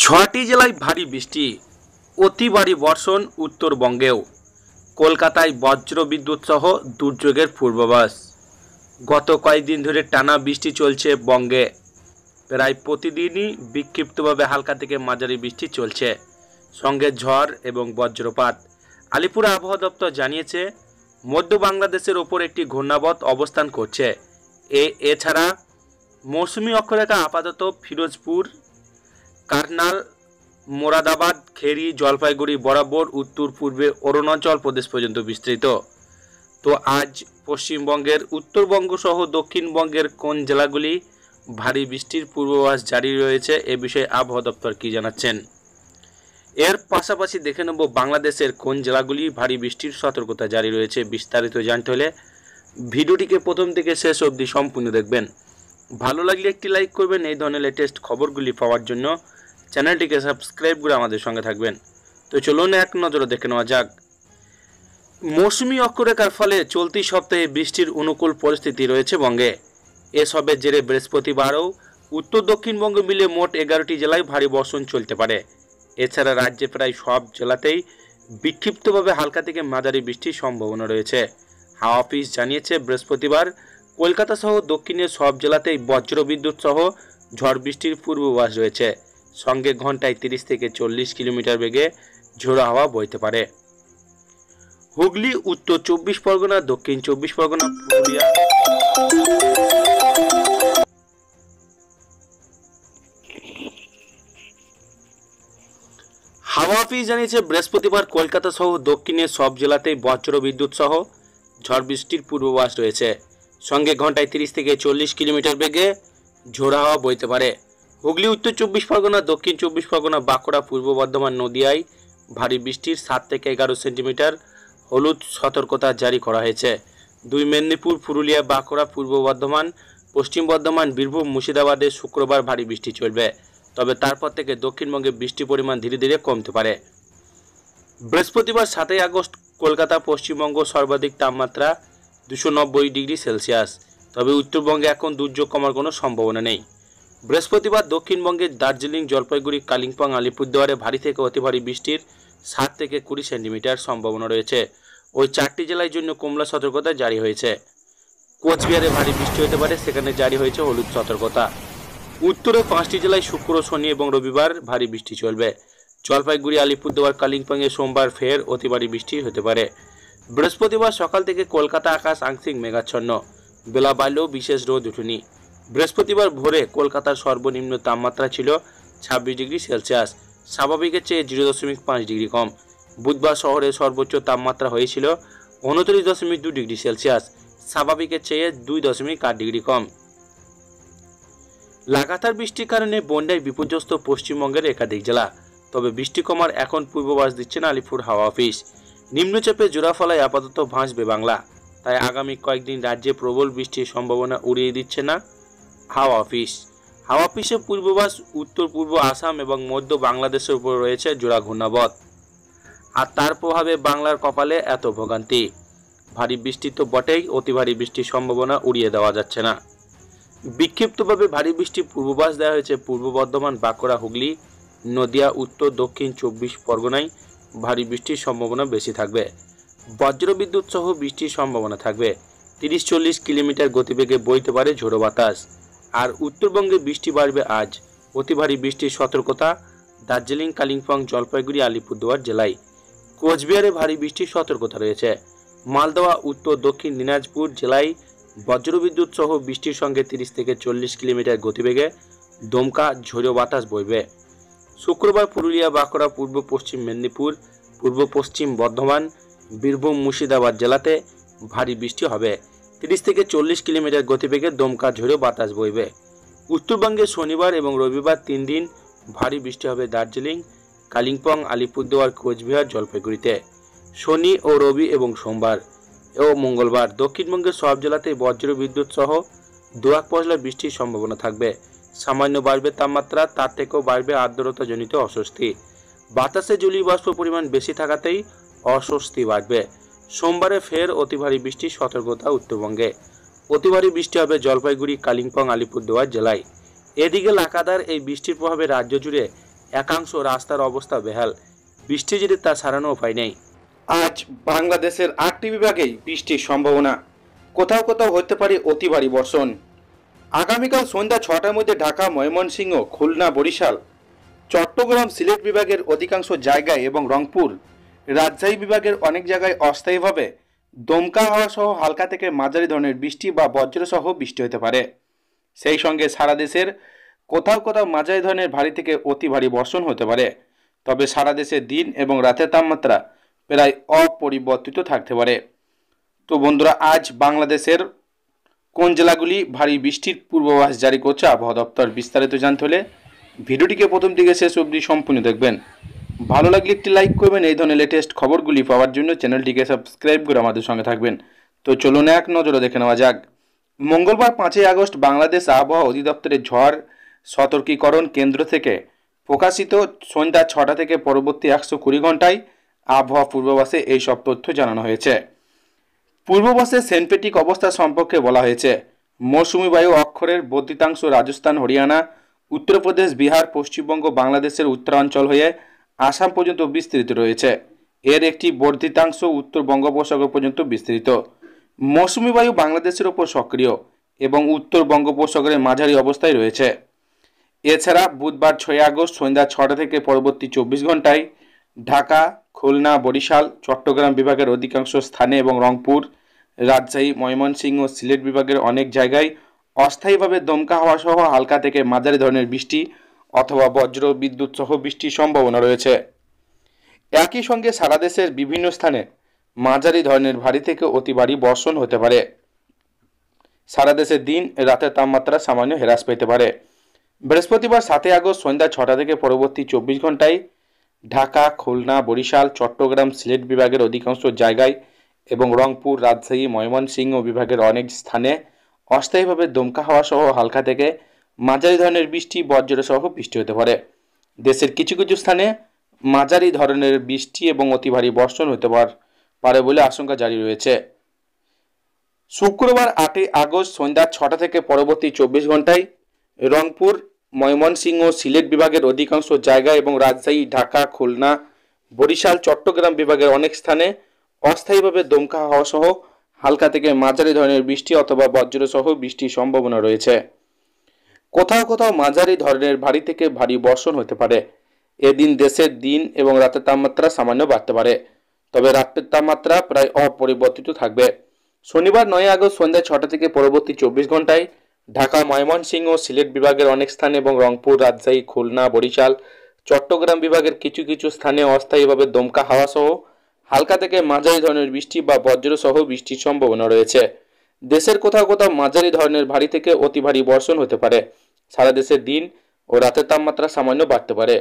ছয়টি জেলায় ভারী বৃষ্টি, অতি ভারী বর্ষণ উত্তরবঙ্গেও। কলকাতায় বজ্রবিদ্যুৎ সহ দুর্যোগের পূর্বাভাস। গত কয়েকদিন ধরে টানা বৃষ্টি চলছে বঙ্গে। প্রায় প্রতিদিনই বিক্ষিপ্তভাবে হালকা থেকে মাঝারি বৃষ্টি চলছে, সঙ্গে ঝড় এবং বজ্রপাত। আলিপুর আবহাওয়া দপ্তর জানিয়েছে, মধ্য বাংলাদেশের ওপর একটি ঘূর্ণাবর্ত অবস্থান করছে। এছাড়া মৌসুমি অক্ষরেখা আপাতত ফিরোজপুর, কারনাল, মোরাদাবাদ, খেরি, জলপাইগুড়ি বরাবর উত্তর পূর্বে অরুণাচল প্রদেশ পর্যন্ত বিস্তৃত। তো আজ পশ্চিমবঙ্গের উত্তরবঙ্গ সহ দক্ষিণবঙ্গের কোন জেলাগুলি ভারী বৃষ্টির পূর্বাভাস জারি রয়েছে, এ বিষয়ে আবহাওয়া দপ্তর কি জানাচ্ছেন। এর পাশাপাশি দেখে নেব বাংলাদেশের কোন জেলাগুলি ভারী বৃষ্টির সতর্কতা জারি রয়েছে। বিস্তারিত জানতে হলে ভিডিওটিকে প্রথম থেকে শেষ অবধি সম্পূর্ণ দেখবেন। ভালো লাগলে একটি লাইক করবেন। এই ধরনের লেটেস্ট খবরগুলি পাওয়ার জন্য চ্যানেলটিকে সাবস্ক্রাইব করে আমাদের সঙ্গে থাকবেন। তো চলুন এক নজরে দেখে নেওয়া যাক। মৌসুমি অক্ষরেখার ফলে চলতি সপ্তাহে বৃষ্টির অনুকূল পরিস্থিতি রয়েছে বঙ্গে। এসবের জেরে বৃহস্পতিবারও উত্তর দক্ষিণবঙ্গ মিলে মোট 11টি জেলায় ভারী বর্ষণ চলতে পারে। এছাড়া রাজ্যে প্রায় সব জেলাতেই বিক্ষিপ্তভাবে হালকা থেকে মাঝারি বৃষ্টির সম্ভাবনা রয়েছে। হাওয়া অফিস জানিয়েছে, বৃহস্পতিবার কলকাতা সহ দক্ষিণের সব জেলাতেই বজ্রবিদ্যুৎ সহ ঝড় বৃষ্টির পূর্বাভাস রয়েছে। সঙ্গে ঘন্টায় 30 থেকে 40 কিলোমিটার বেগে ঝোড়ো হাওয়া বইতে পারে। হুগলি, উত্তর 24 পরগনা, দক্ষিণ 24 পরগনা, পুরুলিয়া, হাওয়া অফিস জানিয়েছে, বৃহস্পতিবার কলকাতা সহ দক্ষিণের সব জেলাতেই বজ্রবিদ্যুৎ সহ ঝড় বৃষ্টির পূর্বাভাস রয়েছে। সঙ্গে ঘন্টায় 30 থেকে 40 কিলোমিটার বেগে ঝোড়ো হাওয়া বইতে পারে। হুগলি, উত্তর 24 পরগনা, দক্ষিণ 24 পরগনা, বাঁকুড়া, পূর্ব বর্ধমান, নদিয়ায় ভারী বৃষ্টির 7 থেকে 11 সেন্টিমিটার হলুদ সতর্কতা জারি করা হয়েছে। 2 মেদিনীপুর, পুরুলিয়া, বাঁকুড়া, পূর্ব বর্ধমান, পশ্চিম বর্ধমান, বীরভূম, মুর্শিদাবাদে শুক্রবার ভারী বৃষ্টি চলবে। তবে তারপর থেকে দক্ষিণবঙ্গে বৃষ্টির পরিমাণ ধীরে ধীরে কমতে পারে। বৃহস্পতিবার 7 আগস্ট কলকাতা, পশ্চিমবঙ্গ সর্বাধিক তাপমাত্রা 290 ডিগ্রি সেলসিয়াস। তবে উত্তরবঙ্গে এখন দুর্যোগ কমার কোনো সম্ভাবনা নেই। বৃহস্পতিবার দক্ষিণবঙ্গের দার্জিলিং, জলপাইগুড়ি, কালিম্পং, আলিপুরদুয়ারে ভারী থেকে অতি ভারী বৃষ্টির 7 থেকে 20 সেন্টিমিটার সম্ভাবনা রয়েছে। ওই 4টি জেলার জন্য কমলা সতর্কতা জারি হয়েছে। কোচবিহারে ভারী বৃষ্টি হতে পারে, সেখানে জারি হয়েছে হলুদ সতর্কতা। উত্তরে 5টি জেলায় শুক্র, শনি এবং রবিবার ভারী বৃষ্টি চলবে। জলপাইগুড়ি, আলিপুরদুয়ার, কালিম্পংয়ে সোমবার ফের অতি ভারী বৃষ্টি হতে পারে। বৃহস্পতিবার সকাল থেকে কলকাতা আকাশ আংশিক মেঘাচ্ছন্ন, বেলা বাড়লেও বিশেষ রোদ ওঠেনি। বৃহস্পতিবার ভোরে কলকাতার সর্বনিম্ন তাপমাত্রা ছিল 26 ডিগ্রি সেলসিয়াস, স্বাভাবিকের চেয়ে 0.5 ডিগ্রি কম। বুধবার শহরের সর্বোচ্চ তাপমাত্রা হয়েছিল 29.2 ডিগ্রি সেলসিয়াস, স্বাভাবিকের চেয়ে 2.8 ডিগ্রি কম। লাগাতার বৃষ্টির কারণে বন্যায় বিপর্যস্ত পশ্চিমবঙ্গের একাধিক জেলা। তবে বৃষ্টি কমার এখন পূর্বাভাস দিচ্ছেন আলিপুর হাওয়া অফিস। নিম্নচাপে জোড়া ফলায় আপাতত ভাসবে বাংলা, তাই আগামী কয়েকদিন রাজ্যে প্রবল বৃষ্টির সম্ভাবনা উড়িয়ে দিচ্ছে না হাওয়া অফিস। হাওয়া অফিসের পূর্বাভাস, উত্তর পূর্ব আসাম এবং মধ্য বাংলাদেশের উপর রয়েছে জোড়া ঘূর্ণাবর্ত, আর তার প্রভাবে বাংলার কপালে এত ভোগান্তি। ভারী বৃষ্টি তো বটেই, অতি ভারী বৃষ্টির সম্ভাবনা উড়িয়ে দেওয়া যাচ্ছে না। বিক্ষিপ্তভাবে ভারী বৃষ্টির পূর্বাভাস দেওয়া হয়েছে পূর্ব বর্ধমান, বাঁকুড়া, হুগলি, নদিয়া, উত্তর দক্ষিণ 24 পরগনায় ভারী বৃষ্টির সম্ভাবনা বেশি থাকবে। বজ্রবিদ্যুৎ সহ বৃষ্টির সম্ভাবনা থাকবে। 30-40 কিলোমিটার গতিবেগে বইতে পারে ঝোড়ো বাতাস। আর উত্তরবঙ্গে বৃষ্টি বাড়বে আজ। অতি ভারী বৃষ্টির সতর্কতা দার্জিলিং, কালিম্পং, জলপাইগুড়ি, আলিপুরদুয়ার জেলায়। কোচবিহারে ভারী বৃষ্টির সতর্কতা রয়েছে। মালদহ, উত্তর দক্ষিণ দিনাজপুর জেলায় বজ্রবিদ্যুৎ সহ বৃষ্টির সঙ্গে 30 থেকে 40 কিলোমিটার গতিবেগে দমকা ঝোড়ো বাতাস বইবে। শুক্রবার পুরুলিয়া, বাঁকুড়া, পূর্ব পশ্চিম মেদিনীপুর, পূর্ব পশ্চিম বর্ধমান, বীরভূম, মুর্শিদাবাদ জেলাতে ভারী বৃষ্টি হবে। 30 থেকে 40 কিলোমিটার গতিবেগে দমকা ঝোড়ো বাতাস বইবে। উত্তরবঙ্গে শনিবার এবং রবিবার 3 দিন ভারী বৃষ্টি হবে দার্জিলিং, কালিম্পং, আলিপুরদুয়ার, কোচবিহার, জলপাইগুড়িতে। শনি ও রবি এবং সোমবার ও মঙ্গলবার দক্ষিণবঙ্গের সব জেলাতেই বজ্রবিদ্যুৎ সহ দোয়াক পশলা বৃষ্টির সম্ভাবনা থাকবে। সামান্য বাড়বে তাপমাত্রা, তার থেকেও বাড়বে আর্দ্রতাজনিত অস্বস্তি। বাতাসে জলীয় বাষ্প পরিমাণ বেশি থাকাতেই অস্বস্তি বাড়বে। সোমবারে ফের অতি ভারী বৃষ্টির সতর্কতা উত্তরবঙ্গে। অতি ভারী বৃষ্টি হবে জলপাইগুড়ি, কালিম্পং, আলিপুরদুয়ার জেলায়। এদিকে লাগাতার এই বৃষ্টির প্রভাবে রাজ্য জুড়ে একাংশ রাস্তার অবস্থা বেহাল, বৃষ্টি যদি তা সারানো উপায় নেই। আজ বাংলাদেশের 8টি বিভাগেই বৃষ্টির সম্ভাবনা, কোথাও কোথাও হতে পারে অতি ভারী বর্ষণ। আগামীকাল সন্ধ্যা 6টার মধ্যে ঢাকা, ময়মনসিংহ, খুলনা, বরিশাল, চট্টগ্রাম, সিলেট বিভাগের অধিকাংশ জায়গায় এবং রংপুর, রাজশাহী বিভাগের অনেক জায়গায় অস্থায়ীভাবে দমকা হাওয়া সহ হালকা থেকে মাঝারি ধরনের বৃষ্টি বা বজ্রসহ বৃষ্টি হতে পারে। সেই সঙ্গে সারা দেশের কোথাও কোথাও মাঝারি ধরনের ভারী থেকে অতি ভারী বর্ষণ হতে পারে। তবে সারা দেশে দিন এবং রাতের তাপমাত্রা প্রায় অপরিবর্তিত থাকতে পারে। তো বন্ধুরা, আজ বাংলাদেশের কোন জেলাগুলি ভারী বৃষ্টির পূর্বাভাস জারি করছে আবহাওয়া দপ্তর, বিস্তারিত জানতে হলে ভিডিওটিকে প্রথম থেকে শেষ অবধি সম্পূর্ণ দেখবেন। ভালো লাগলে একটি লাইক করবেন। এই ধরনের লেটেস্ট খবরগুলি পাওয়ার জন্য চ্যানেলটিকে সাবস্ক্রাইব করে আমাদের সঙ্গে থাকবেন। তো চলুন এক নজরে দেখে নেওয়া যাক। মঙ্গলবার 5ই আগস্ট বাংলাদেশ আবহাওয়া অধিদপ্তরের ঝড় সতর্কীকরণ কেন্দ্র থেকে প্রকাশিত সন্ধ্যা 6টা থেকে পরবর্তী 120 ঘন্টায় আবহাওয়া পূর্বাভাসে এই সব তথ্য জানানো হয়েছে। পূর্বাভাসে সেন্টপেটিক অবস্থা সম্পর্কে বলা হয়েছে, মৌসুমী বায়ু অক্ষরের বর্ধিতাংশ রাজস্থান, হরিয়ানা, উত্তরপ্রদেশ, বিহার, পশ্চিমবঙ্গ, বাংলাদেশের উত্তরাঞ্চল হয়ে আসাম পর্যন্ত বিস্তৃত রয়েছে। এর একটি বর্ধিতাংশ উত্তর বঙ্গোপসাগর পর্যন্ত বিস্তৃত। মৌসুমী বায়ু বাংলাদেশের ওপর সক্রিয় এবং উত্তর বঙ্গোপসাগরের মাঝারি অবস্থায় রয়েছে। এছাড়া বুধবার 6 আগস্ট সন্ধ্যা 6টা থেকে পরবর্তী 24 ঘন্টায় ঢাকা, খুলনা, বরিশাল, চট্টগ্রাম বিভাগের অধিকাংশ স্থানে এবং রংপুর, রাজশাহী, ময়মনসিংহ, সিলেট বিভাগের অনেক জায়গায় অস্থায়ীভাবে দমকা হাওয়া সহ হালকা থেকে মাঝারি ধরনের বৃষ্টি অথবা বজ্র বিদ্যুৎ সহ বৃষ্টির সম্ভাবনা রয়েছে। একই সঙ্গে সারা দেশের বিভিন্ন স্থানে মাঝারি ধরনের ভারী থেকে অতি ভারী বর্ষণ হতে পারে। সারা দেশে দিন রাতের তাপমাত্রা সামান্য হ্রাস পেতে পারে। বৃহস্পতিবার 7 আগস্ট সন্ধ্যা 6টা থেকে পরবর্তী 24 ঘন্টায় ঢাকা, খুলনা, বরিশাল, চট্টগ্রাম, সিলেট বিভাগের অধিকাংশ জায়গায় এবং রংপুর, রাজশাহী, ময়মনসিংহ বিভাগের অনেক স্থানে অস্থায়ীভাবে দমকা হাওয়া সহ হালকা থেকে মাঝারি ধরনের বৃষ্টি বজ্র সহ বৃষ্টি হতে পারে। দেশের কিছু কিছু স্থানে মাঝারি ধরনের বৃষ্টি এবং অতি ভারী বর্ষণ হতে পারে বলে আশঙ্কা জারি রয়েছে। শুক্রবার 8 আগস্ট সন্ধ্যা 6টা থেকে পরবর্তী 24 ঘন্টায় রংপুর, ময়মনসিংহ, সিলেট বিভাগের অধিকাংশ জায়গা এবং রাজশাহী, ঢাকা, খুলনা, বরিশাল, চট্টগ্রাম বিভাগের অনেক স্থানে অস্থায়ীভাবে দমকা হাওয়া সহ হালকা থেকে মাঝারি ধরনের বৃষ্টি অথবা বজ্র সহ বৃষ্টির সম্ভাবনা রয়েছে। কোথাও কোথাও মাঝারি ধরনের ভারী থেকে ভারী বর্ষণ হতে পারে। এদিন দেশের দিন এবং রাতের তাপমাত্রা সামান্য বাড়তে পারে, তবে রাতের তাপমাত্রা প্রায় অপরিবর্তিত থাকবে। শনিবার 9 আগস্ট সন্ধ্যা 6টা থেকে পরবর্তী 24 ঘন্টায় ঢাকা, ময়মনসিংহ, সিলেট বিভাগের অনেক স্থানে এবং রংপুর, রাজশাহী, খুলনা, বরিশাল, চট্টগ্রাম বিভাগের কিছু কিছু স্থানে অস্থায়ীভাবে দমকা হাওয়া সহ হালকা থেকে মাঝারি ধরনের বৃষ্টি বা বজ্র সহ বৃষ্টির সম্ভাবনা রয়েছে। দেশের কোথাও কোথাও মাঝারি ধরনের ভারী থেকে অতি ভারী বর্ষণ হতে পারে। সারা দেশে দিন ও রাতের তাপমাত্রা সামান্য বাড়তে পারে।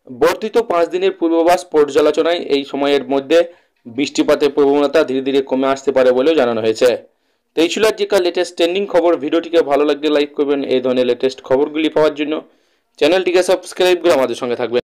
বর্ধিত 5 দিনের পূর্বাভাস পর্যালোচনায় এই সময়ের মধ্যে বৃষ্টিপাতের প্রবণতা ধীরে ধীরে কমে আসতে পারে বলেও জানানো হয়েছে। তো এই ছিল আজকের লেটেস্ট ট্রেন্ডিং খবর। ভিডিওটিকে ভালো লাগলে লাইক করবেন। এই ধরনের লেটেস্ট খবরগুলি পাওয়ার জন্য চ্যানেলটিকে সাবস্ক্রাইব করে আমাদের সঙ্গে থাকবেন।